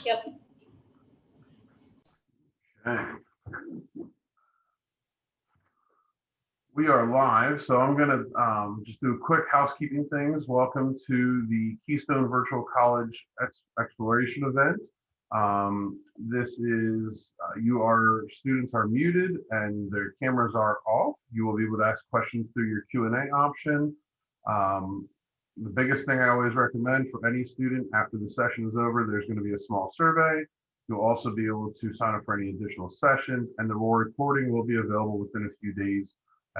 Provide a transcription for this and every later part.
Yep. Okay. We are live, so I'm going to just do quick housekeeping things. Welcome to the Keystone Virtual College Exploration event. This is, students are muted and their cameras are off. You will be able to ask questions through your Q&A option. The biggest thing I always recommend for any student after the session is over, there's going to be a small survey. You'll also be able to sign up for any additional sessions, and the recording will be available within a few days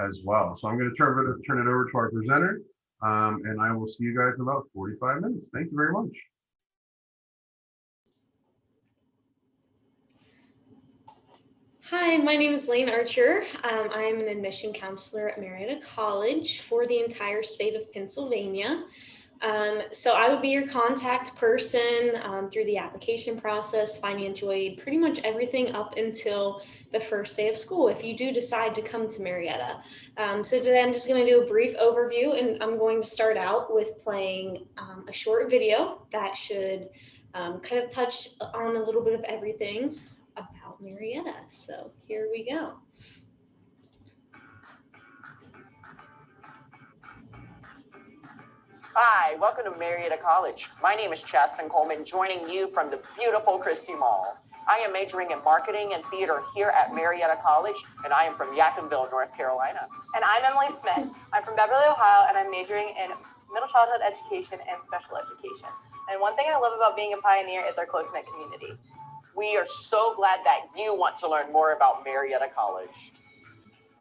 as well. So I'm going to turn it over to our presenter, and I will see you guys in about 45 minutes. Thank you very much. Hi, my name is Lane Archer. I'm an admission counselor at Marietta College for the entire state of Pennsylvania. So I would be your contact person through the application process, financial aid, pretty much everything up until the first day of school if you do decide to come to Marietta. So today I'm just going to do a brief overview, and I'm going to start out with playing a short video that should kind of touch on a little bit of everything about Marietta. So here we go. Hi, welcome to Marietta College. My name is Chaston Coleman, joining you from the beautiful Christie Mall. I am majoring in marketing and theater here at Marietta College, and I am from Yadkinville, North Carolina. And I'm Emily Smith. I'm from Beverly, Ohio, and I'm majoring in middle childhood education and special education. And one thing I love about being a pioneer is our close-knit community. We are so glad that you want to learn more about Marietta College.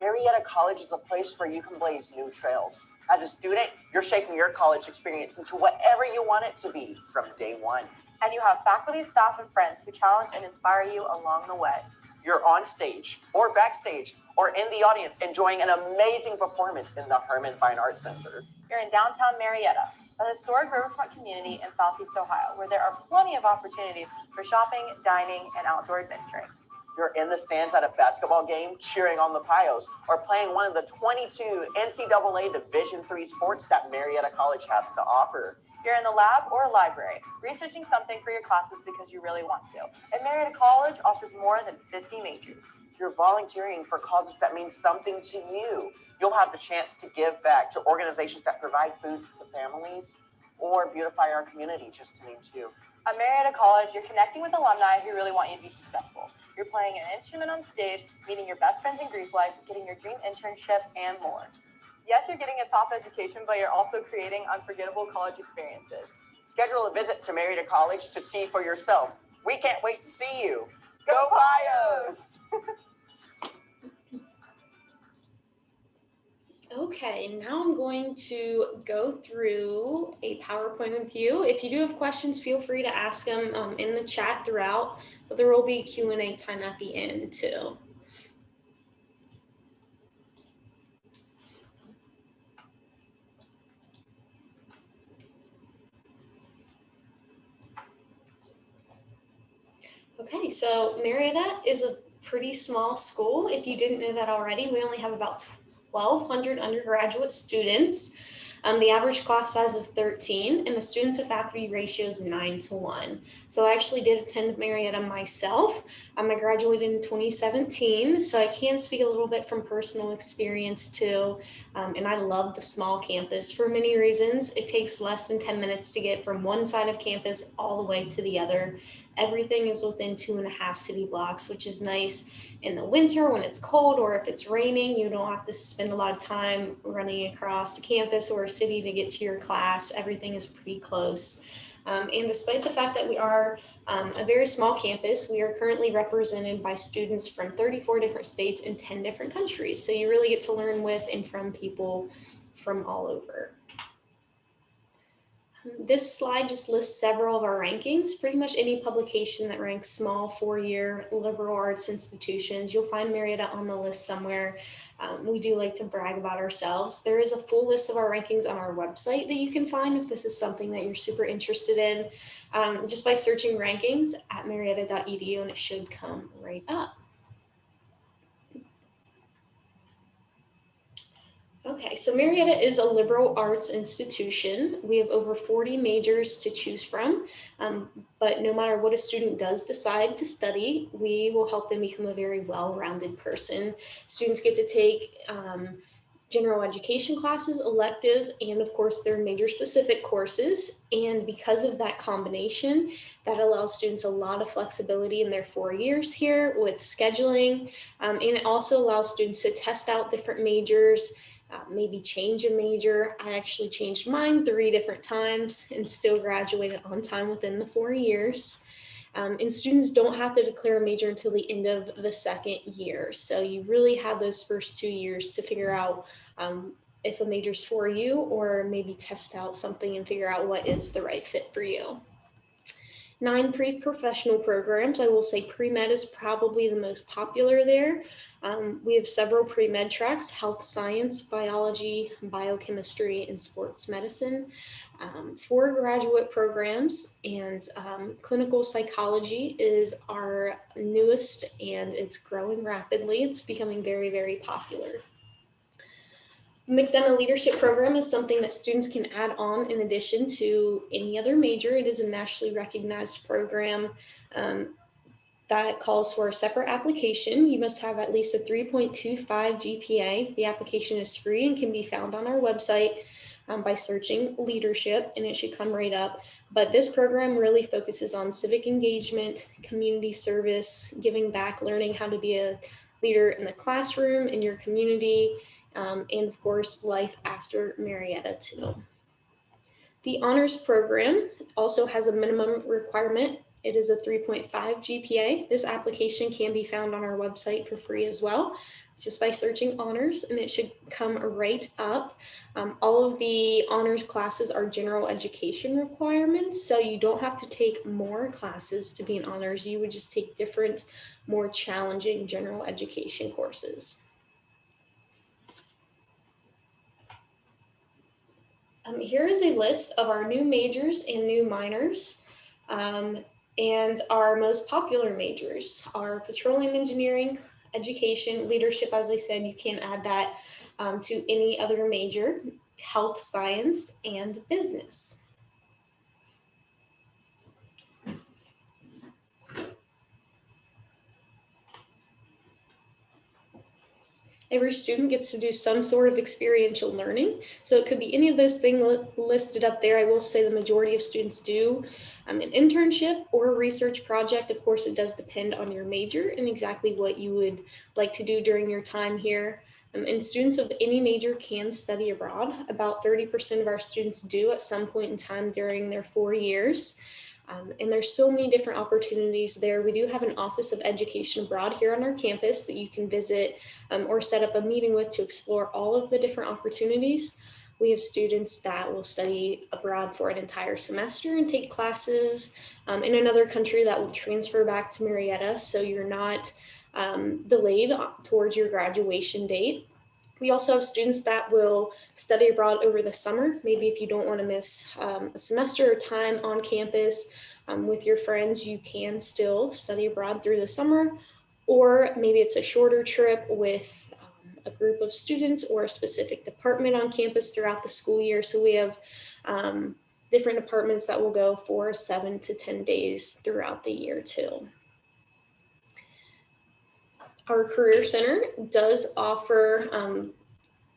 Marietta College is a place where you can blaze new trails. As a student, you're shaping your college experience into whatever you want it to be from day one. And you have faculty, staff, and friends who challenge and inspire you along the way. You're on stage or backstage or in the audience enjoying an amazing performance in the Herman Fine Arts Center. You're in downtown Marietta, a historic riverfront community in Southeast Ohio, where there are plenty of opportunities for shopping, dining, and outdoor adventuring. You're in the stands at a basketball game, cheering on the Pios, or playing one of the 22 NCAA Division III sports that Marietta College has to offer. You're in the lab or library, researching something for your classes because you really want to. And Marietta College offers more than 50 majors. You're volunteering for causes that mean something to you. You'll have the chance to give back to organizations that provide food to families or beautify our community, just to name two. At Marietta College, you're connecting with alumni who really want you to be successful. You're playing an instrument on stage, meeting your best friends in Greek life, getting your dream internship, and more. Yes, you're getting a top education, but you're also creating unforgettable college experiences. Schedule a visit to Marietta College to see for yourself. We can't wait to see you. Go Pios! Okay, now I'm going to go through a PowerPoint with you. If you do have questions, feel free to ask them in the chat throughout, but there will be Q&A time at the end too. Okay, so Marietta is a pretty small school. If you didn't know that already, we only have about 1,200 undergraduate students. The average class size is 13, and the student to faculty ratio is 9:1. So I actually did attend Marietta myself. I graduated in 2017, so I can speak a little bit from personal experience too. And I love the small campus for many reasons. It takes less than 10 minutes to get from one side of campus all the way to the other. Everything is within 2.5 city blocks, which is nice in the winter when it's cold, or if it's raining, you don't have to spend a lot of time running across the campus or a city to get to your class. Everything is pretty close. And despite the fact that we are a very small campus, we are currently represented by students from 34 different states and 10 different countries. So you really get to learn with and from people from all over. This slide just lists several of our rankings. Pretty much any publication that ranks small four-year liberal arts institutions, you'll find Marietta on the list somewhere. We do like to brag about ourselves. There is a full list of our rankings on our website that you can find if this is something that you're super interested in, just by searching rankings at marietta.edu, and it should come right up. Okay, so Marietta is a liberal arts institution. We have over 40 majors to choose from, but no matter what a student does decide to study, we will help them become a very well-rounded person. Students get to take general education classes, electives, and of course their major specific courses. And because of that combination, that allows students a lot of flexibility in their 4 years here with scheduling. And it also allows students to test out different majors, maybe change a major. I actually changed mine 3 different times and still graduated on time within the 4 years. And students don't have to declare a major until the end of the 2nd year. So you really have those first 2 years to figure out if a major's for you, or maybe test out something and figure out what is the right fit for you. 9 pre-professional programs. I will say pre-med is probably the most popular there. We have several pre-med tracks: health science, biology, biochemistry, and sports medicine. 4 graduate programs, and clinical psychology is our newest, and it's growing rapidly. It's becoming very, very popular. McDonough Leadership Program is something that students can add on in addition to any other major. It is a nationally recognized program that calls for a separate application. You must have at least a 3.25 GPA. The application is free and can be found on our website by searching leadership, and it should come right up. But this program really focuses on civic engagement, community service, giving back, learning how to be a leader in the classroom, in your community, and of course, life after Marietta too. The honors program also has a minimum requirement. It is a 3.5 GPA. This application can be found on our website for free as well, just by searching honors, and it should come right up. All of the honors classes are general education requirements, so you don't have to take more classes to be in honors. You would just take different, more challenging general education courses. Here is a list of our new majors and new minors, and our most popular majors are Petroleum Engineering, Education, Leadership. As I said, you can add that to any other major, Health Science, and Business. Every student gets to do some sort of experiential learning. So it could be any of those things listed up there. I will say the majority of students do an internship or a research project. Of course, it does depend on your major and exactly what you would like to do during your time here. And students of any major can study abroad. About 30% of our students do at some point in time during their 4 years. And there's so many different opportunities there. We do have an Office of Education Abroad here on our campus that you can visit or set up a meeting with to explore all of the different opportunities. We have students that will study abroad for an entire semester and take classes in another country that will transfer back to Marietta, so you're not delayed towards your graduation date. We also have students that will study abroad over the summer. Maybe if you don't want to miss a semester or time on campus with your friends, you can still study abroad through the summer. Or maybe it's a shorter trip with a group of students or a specific department on campus throughout the school year. So we have different departments that will go for 7 to 10 days throughout the year too. Our Career Center does offer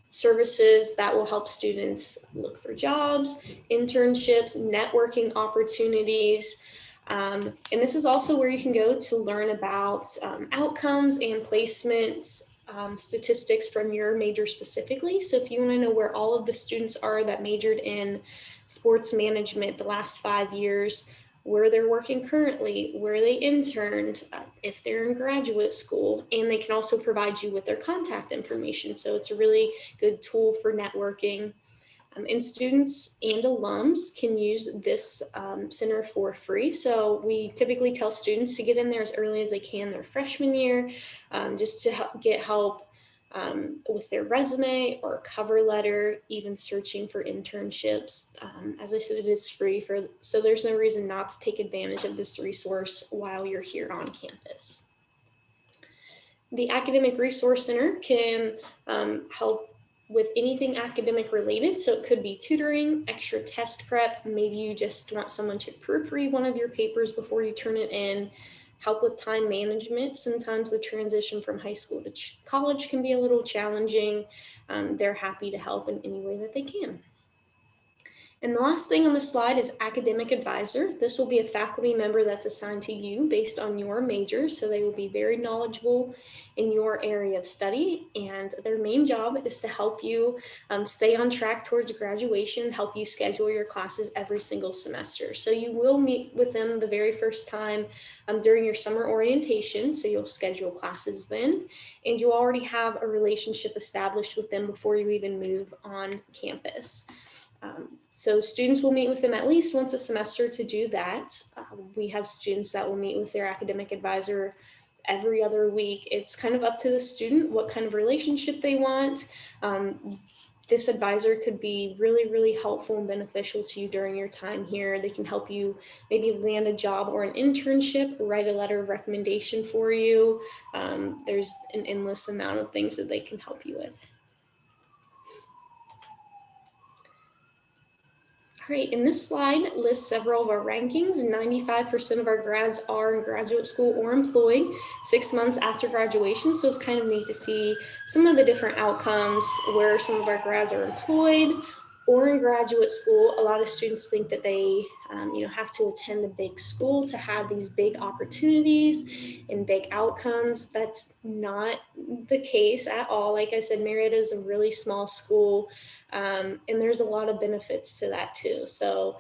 services that will help students look for jobs, internships, networking opportunities. And this is also where you can go to learn about outcomes and placements statistics from your major specifically. So if you want to know where all of the students are that majored in sports management the last 5 years, where they're working currently, where they interned, if they're in graduate school, and they can also provide you with their contact information. So it's a really good tool for networking. And students and alums can use this center for free. So we typically tell students to get in there as early as they can their freshman year, just to get help with their resume or cover letter, even searching for internships. As I said, it is free, so there's no reason not to take advantage of this resource while you're here on campus. The Academic Resource Center can help with anything academic related. So it could be tutoring, extra test prep. Maybe you just want someone to proofread one of your papers before you turn it in. Help with time management. Sometimes the transition from high school to college can be a little challenging. They're happy to help in any way that they can. And the last thing on the slide is academic advisor. This will be a faculty member that's assigned to you based on your major. So they will be very knowledgeable in your area of study. And their main job is to help you stay on track towards graduation, help you schedule your classes every single semester. So you will meet with them the very first time during your summer orientation. So you'll schedule classes then, and you already have a relationship established with them before you even move on campus. So students will meet with them at least once a semester to do that. We have students that will meet with their academic advisor every other week. It's kind of up to the student what kind of relationship they want. This advisor could be really, really helpful and beneficial to you during your time here. They can help you maybe land a job or an internship, write a letter of recommendation for you. There's an endless amount of things that they can help you with. All right, and this slide lists several of our rankings. 95% of our grads are in graduate school or employed 6 months after graduation. So it's kind of neat to see some of the different outcomes where some of our grads are employed or in graduate school. A lot of students think that they have to attend a big school to have these big opportunities and big outcomes. That's not the case at all. Like I said, Marietta is a really small school. And there's a lot of benefits to that too. So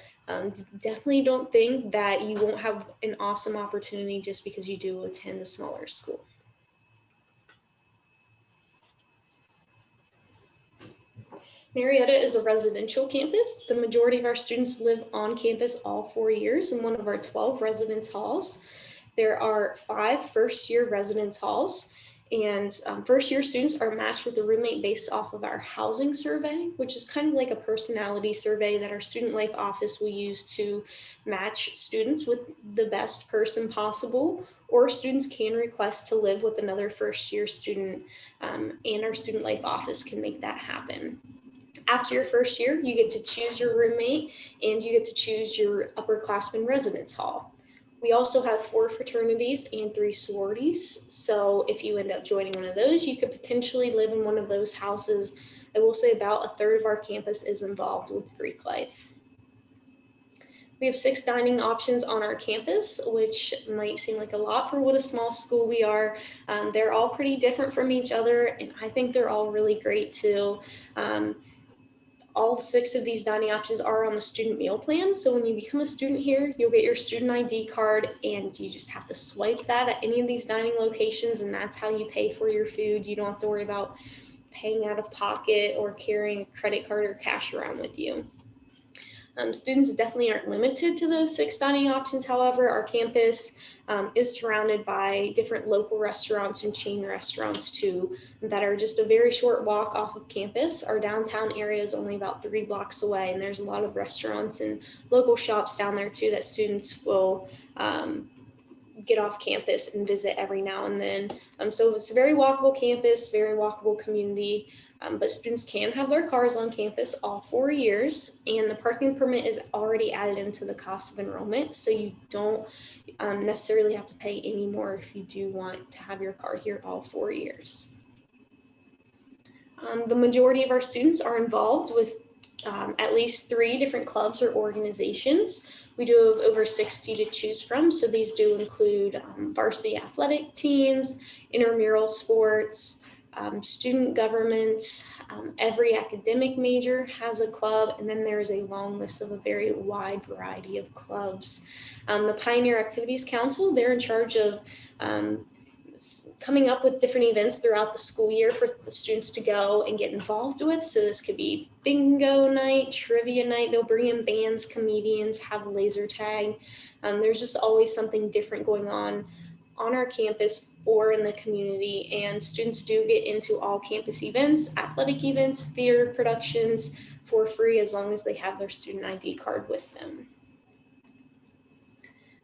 definitely don't think that you won't have an awesome opportunity just because you do attend a smaller school. Marietta is a residential campus. The majority of our students live on campus all 4 years in one of our 12 residence halls. There are 5 first-year residence halls. And first-year students are matched with a roommate based off of our housing survey, which is kind of like a personality survey that our student life office will use to match students with the best person possible, or students can request to live with another first-year student, and our student life office can make that happen. After your first year, you get to choose your roommate and you get to choose your upperclassman residence hall. We also have 4 fraternities and 3 sororities. So if you end up joining one of those, you could potentially live in one of those houses. I will say about 1/3 of our campus is involved with Greek life. We have 6 dining options on our campus, which might seem like a lot for what a small school we are. They're all pretty different from each other, and I think they're all really great too. All 6 of these dining options are on the student meal plan. So when you become a student here, you'll get your student ID card and you just have to swipe that at any of these dining locations, and that's how you pay for your food. You don't have to worry about paying out of pocket or carrying a credit card or cash around with you. Students definitely aren't limited to those 6 dining options. However, our campus is surrounded by different local restaurants and chain restaurants too that are just a very short walk off of campus. Our downtown area is only about 3 blocks away, and there's a lot of restaurants and local shops down there too that students will get off campus and visit every now and then. So it's a very walkable campus, very walkable community. But students can have their cars on campus all 4 years, and the parking permit is already added into the cost of enrollment. So you don't necessarily have to pay any more if you do want to have your car here all 4 years. The majority of our students are involved with at least 3 different clubs or organizations. We do have over 60 to choose from. So these do include varsity athletic teams, intramural sports, student governments. Every academic major has a club, and then there's a long list of a very wide variety of clubs. The Pioneer Activities Council, they're in charge of coming up with different events throughout the school year for the students to go and get involved with. So this could be bingo night, trivia night. They'll bring in bands, comedians, have laser tag. There's just always something different going on our campus or in the community, and students do get into all campus events, athletic events, theater productions for free as long as they have their student ID card with them.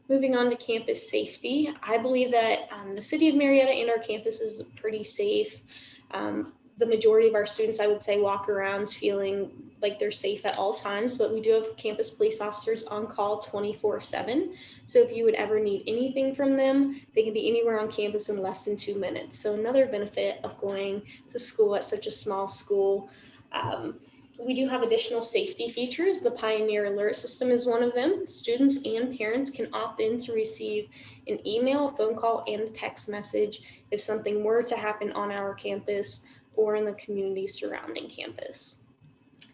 Moving on to campus safety, I believe that the city of Marietta and our campus is pretty safe. The majority of our students, I would say, walk around feeling like they're safe at all times, but we do have campus police officers on call 24/7. So if you would ever need anything from them, they can be anywhere on campus in less than 2 minutes. So another benefit of going to school at such a small school. We do have additional safety features. The Pioneer Alert System is one of them. Students and parents can opt in to receive an email, a phone call, and a text message if something were to happen on our campus or in the community surrounding campus.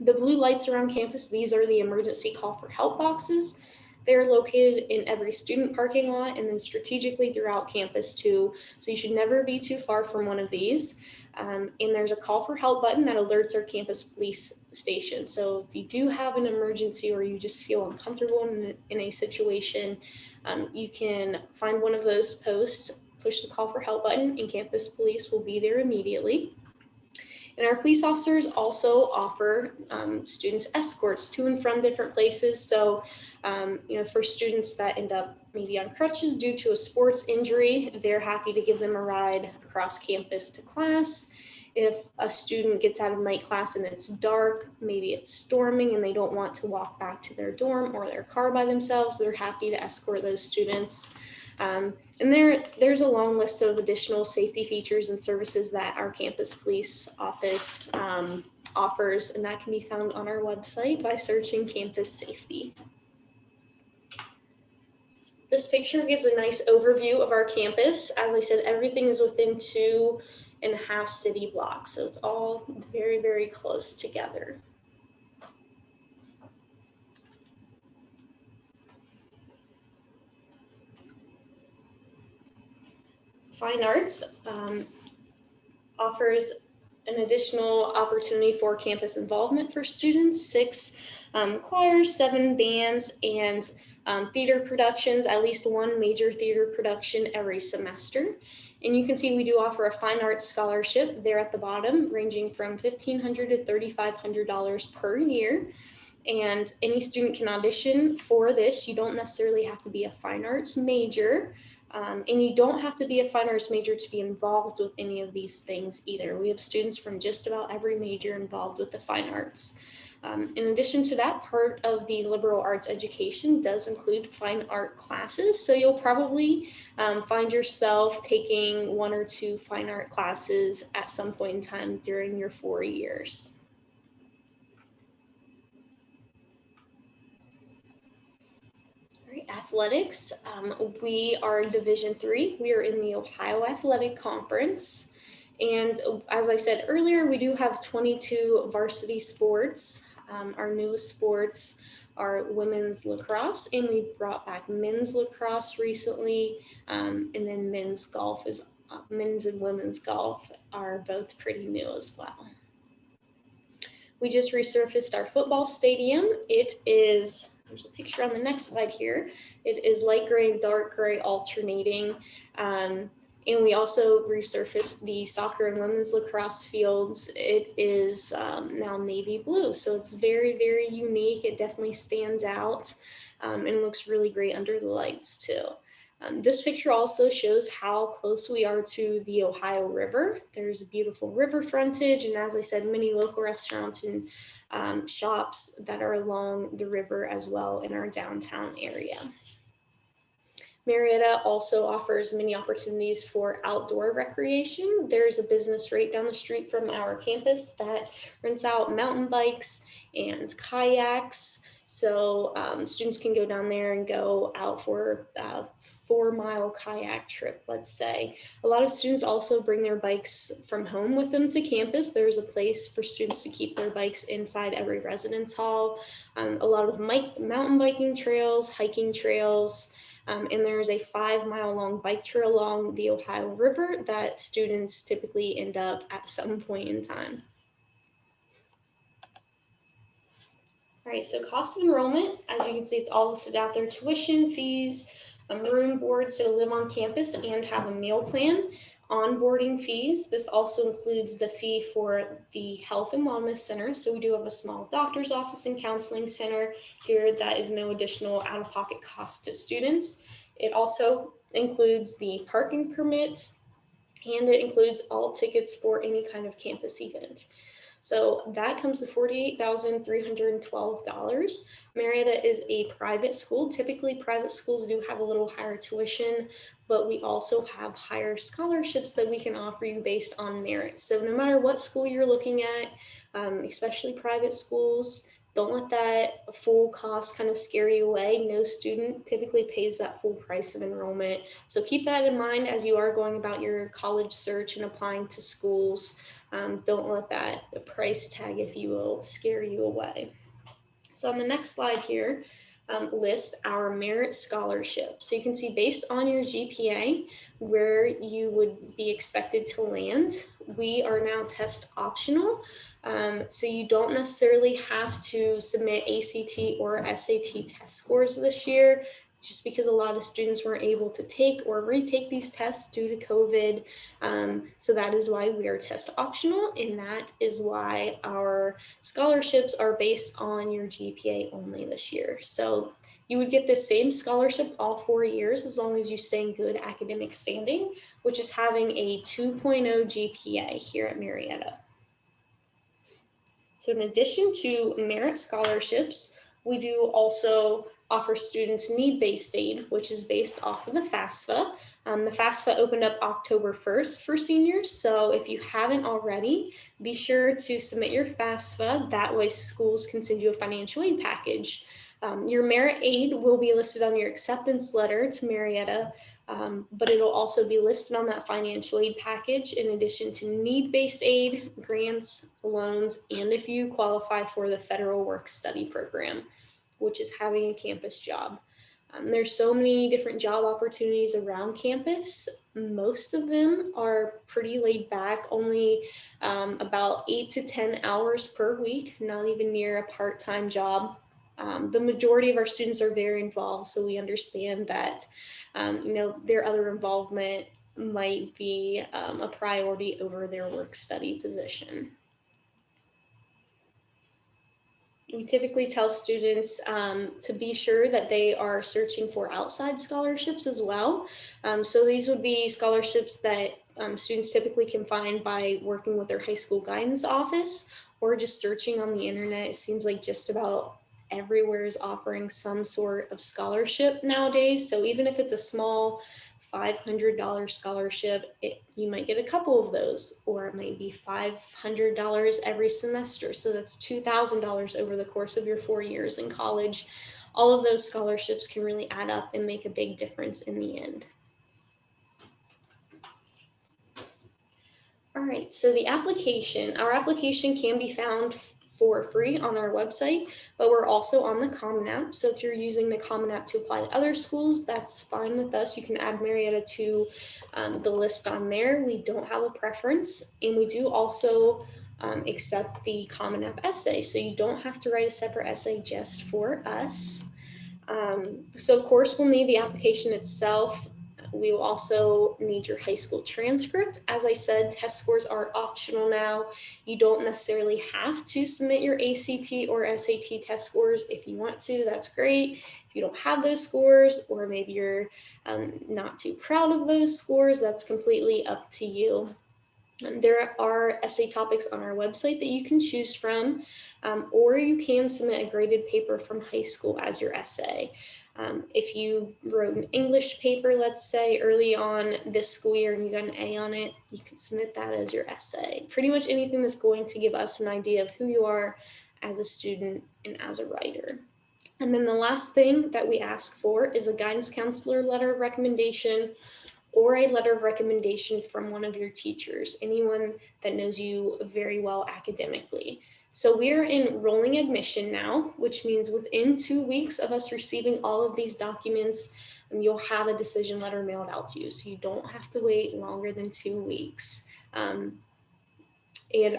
The blue lights around campus, these are the emergency call for help boxes. They're located in every student parking lot and then strategically throughout campus too. So you should never be too far from one of these. And there's a call for help button that alerts our campus police station. So if you do have an emergency or you just feel uncomfortable in a situation, you can find one of those posts, push the call for help button, and campus police will be there immediately. And our police officers also offer students escorts to and from different places. So, for students that end up maybe on crutches due to a sports injury, they're happy to give them a ride across campus to class. If a student gets out of night class and it's dark, maybe it's storming and they don't want to walk back to their dorm or their car by themselves, they're happy to escort those students. And there's a long list of additional safety features and services that our campus police office offers, and that can be found on our website by searching campus safety. This picture gives a nice overview of our campus. As I said, everything is within 2.5 city blocks, so it's all very, very close together. Fine Arts offers an additional opportunity for campus involvement for students, 6 choirs, 7 bands, and theater productions, at least 1 major theater production every semester. And you can see we do offer a fine arts scholarship there at the bottom, ranging from $1,500 to $3,500 per year. And any student can audition for this. You don't necessarily have to be a fine arts major. And you don't have to be a fine arts major to be involved with any of these things either. We have students from just about every major involved with the fine arts. In addition to that, part of the liberal arts education does include fine art classes. So you'll probably find yourself taking 1 or 2 fine art classes at some point in time during your 4 years. Athletics, we are Division III. We are in the Ohio Athletic Conference. And as I said earlier, we do have 22 varsity sports. Our newest sports are women's lacrosse, and we brought back men's lacrosse recently. And then men's and women's golf are both pretty new as well. We just resurfaced our football stadium. There's a picture on the next slide here. It is light gray and dark gray alternating. And we also resurfaced the soccer and women's lacrosse fields. It is now navy blue. So it's very, very unique. It definitely stands out and looks really great under the lights too. This picture also shows how close we are to the Ohio River. There's a beautiful river frontage, and as I said, many local restaurants and shops that are along the river as well in our downtown area. Marietta also offers many opportunities for outdoor recreation. There's a business right down the street from our campus that rents out mountain bikes and kayaks. So students can go down there and go out for a 4-mile kayak trip, let's say. A lot of students also bring their bikes from home with them to campus. There's a place for students to keep their bikes inside every residence hall. A lot of mountain biking trails, hiking trails, and there's a 5-mile long bike trail along the Ohio River that students typically end up at some point in time. All right, so cost of enrollment, as you can see, it's all listed out there: tuition, fees, room board, so to live on campus and have a meal plan, onboarding fees. This also includes the fee for the Health and Wellness Center. So we do have a small doctor's office and counseling center here that is no additional out-of-pocket cost to students. It also includes the parking permits and it includes all tickets for any kind of campus event. So that comes to $48,312. Marietta is a private school. Typically, private schools do have a little higher tuition, but we also have higher scholarships that we can offer you based on merit. So no matter what school you're looking at, especially private schools, don't let that full cost kind of scare you away. No student typically pays that full price of enrollment. So keep that in mind as you are going about your college search and applying to schools. Don't let that price tag, if you will, scare you away. So on the next slide here, list our merit scholarship. So you can see based on your GPA where you would be expected to land. We are now test optional. So you don't necessarily have to submit ACT or SAT test scores this year, just because a lot of students weren't able to take or retake these tests due to COVID. So that is why we are test optional, and that is why our scholarships are based on your GPA only this year. So you would get the same scholarship all 4 years as long as you stay in good academic standing, which is having a 2.0 GPA here at Marietta. So in addition to merit scholarships, we do also offer students need-based aid, which is based off of the FAFSA. The FAFSA opened up October 1st for seniors, so if you haven't already, be sure to submit your FAFSA. That way schools can send you a financial aid package. Your merit aid will be listed on your acceptance letter to Marietta, but it'll also be listed on that financial aid package in addition to need-based aid, grants, loans, and if you qualify for the federal work-study program, which is having a campus job. There's so many different job opportunities around campus. Most of them are pretty laid back, only about 8 to 10 hours per week, not even near a part-time job. The majority of our students are very involved, so we understand that their other involvement might be a priority over their work-study position. We typically tell students to be sure that they are searching for outside scholarships as well. So these would be scholarships that students typically can find by working with their high school guidance office or just searching on the internet. It seems like just about everywhere is offering some sort of scholarship nowadays. So even if it's a small $500 scholarship, you might get a couple of those, or it might be $500 every semester. So that's $2,000 over the course of your 4 years in college. All of those scholarships can really add up and make a big difference in the end. All right, so our application can be found for free on our website, but we're also on the Common App. So if you're using the Common App to apply to other schools, that's fine with us. You can add Marietta to the list on there. We don't have a preference, and we do also accept the Common App essay. So you don't have to write a separate essay just for us. So of course we'll need the application itself. We will also need your high school transcript. As I said, test scores are optional now. You don't necessarily have to submit your ACT or SAT test scores. If you want to, that's great. If you don't have those scores, or maybe you're not too proud of those scores, that's completely up to you. There are essay topics on our website that you can choose from, or you can submit a graded paper from high school as your essay. If you wrote an English paper, let's say early on this school year and you got an A on it, you can submit that as your essay. Pretty much anything that's going to give us an idea of who you are as a student and as a writer. And then the last thing that we ask for is a guidance counselor letter of recommendation or a letter of recommendation from one of your teachers, anyone that knows you very well academically. So we are in rolling admission now, which means within 2 weeks of us receiving all of these documents, you'll have a decision letter mailed out to you. So you don't have to wait longer than 2 weeks. And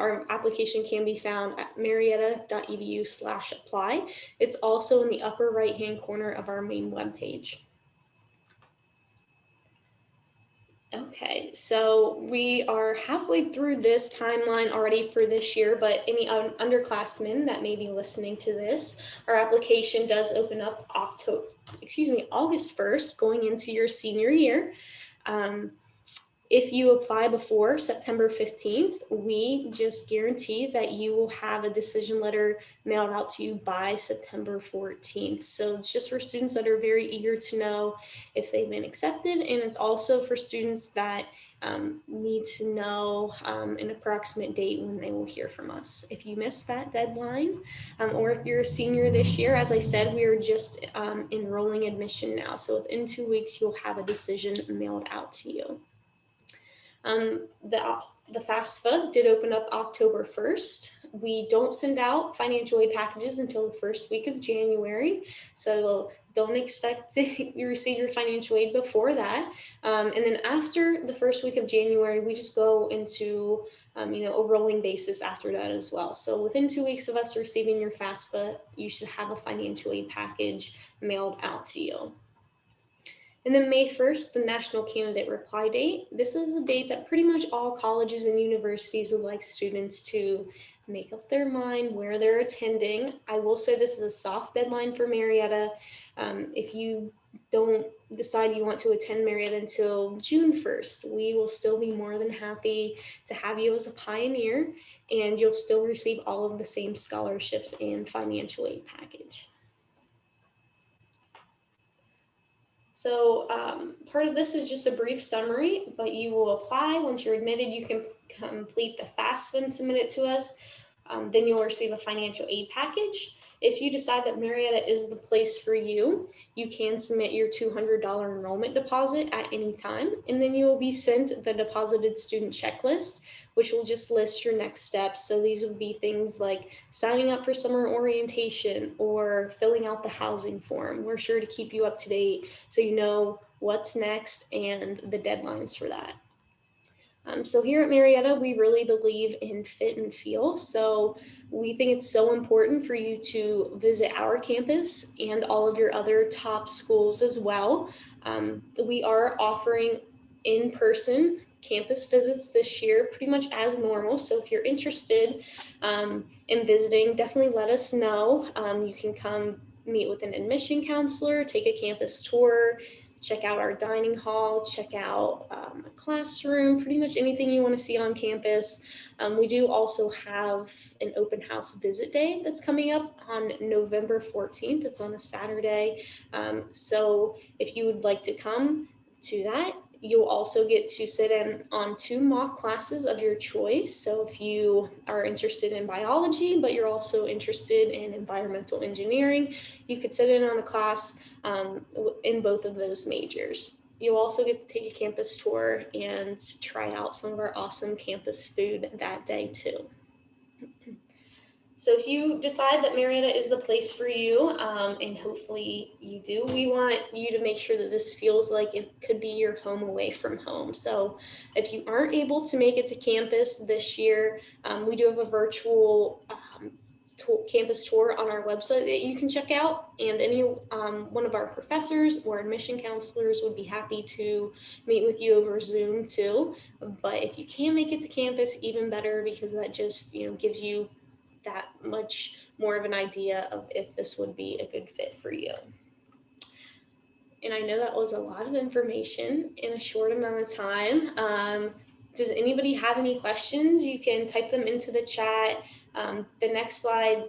our application can be found at marietta.edu/apply. It's also in the upper right-hand corner of our main webpage. Okay, so we are halfway through this timeline already for this year, but any underclassmen that may be listening to this, our application does open up August 1st, going into your senior year. If you apply before September 15th, we just guarantee that you will have a decision letter mailed out to you by September 14th. So it's just for students that are very eager to know if they've been accepted, and it's also for students that need to know an approximate date when they will hear from us. If you missed that deadline, or if you're a senior this year, as I said, we are just enrolling admission now. So within 2 weeks, you'll have a decision mailed out to you. The FAFSA did open up October 1st. We don't send out financial aid packages until the first week of January. So don't expect to receive your financial aid before that. And then after the first week of January, we just go into a rolling basis after that as well. So within 2 weeks of us receiving your FAFSA, you should have a financial aid package mailed out to you. And then May 1st, the National Candidate Reply Date. This is a date that pretty much all colleges and universities would like students to make up their mind where they're attending. I will say this is a soft deadline for Marietta. If you don't decide you want to attend Marietta until June 1st, we will still be more than happy to have you as a pioneer, and you'll still receive all of the same scholarships and financial aid package. So part of this is just a brief summary, but you will apply. Once you're admitted, you can complete the FAFSA and submit it to us. Then you'll receive a financial aid package. If you decide that Marietta is the place for you, you can submit your $200 enrollment deposit at any time, and then you will be sent the deposited student checklist, which will just list your next steps. So these would be things like signing up for summer orientation or filling out the housing form. We're sure to keep you up to date so you know what's next and the deadlines for that. So here at Marietta, we really believe in fit and feel. So we think it's so important for you to visit our campus and all of your other top schools as well. We are offering in-person campus visits this year, pretty much as normal. So if you're interested in visiting, definitely let us know. You can come meet with an admission counselor, take a campus tour, check out our dining hall, check out a classroom, pretty much anything you want to see on campus. We do also have an open house visit day that's coming up on November 14th. It's on a Saturday. So if you would like to come to that, you'll also get to sit in on 2 mock classes of your choice. So if you are interested in biology, but you're also interested in environmental engineering, you could sit in on a class in both of those majors. You'll also get to take a campus tour and try out some of our awesome campus food that day too. So if you decide that Marietta is the place for you, and hopefully you do, we want you to make sure that this feels like it could be your home away from home. So if you aren't able to make it to campus this year, we do have a virtual campus tour on our website that you can check out, and any one of our professors or admission counselors would be happy to meet with you over Zoom too. But if you can't make it to campus, even better, because that just gives you that much more of an idea of if this would be a good fit for you. And I know that was a lot of information in a short amount of time. Does anybody have any questions? You can type them into the chat. The next slide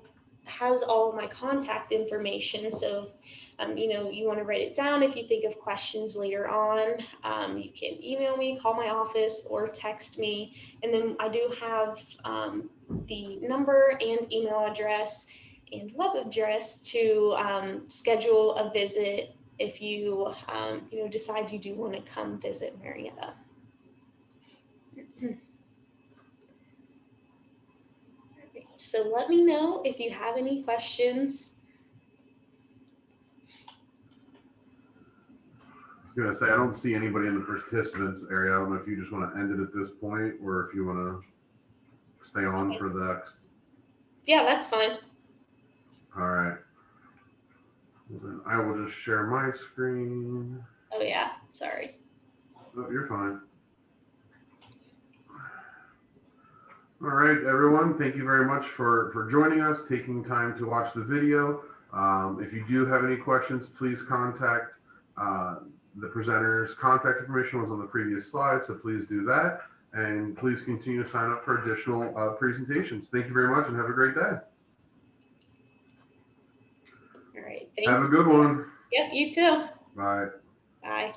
has all of my contact information. So you want to write it down if you think of questions later on. You can email me, call my office, or text me. And then I do have the number and email address and web address to schedule a visit if you decide you do want to come visit Marietta. So let me know if you have any questions. I was gonna say, I don't see anybody in the participants area. I don't know if you just want to end it at this point or if you want to stay on for the next. Yeah, that's fine. All right. Well, then I will just share my screen. Oh yeah, sorry. Oh, you're fine. All right, everyone. Thank you very much for joining us, taking time to watch the video. If you do have any questions, please contact The presenter's contact information was on the previous slide, so please do that. And please continue to sign up for additional presentations. Thank you very much and have a great day. All right. Thank Have a you. good one. Yep, you too. Bye. Bye.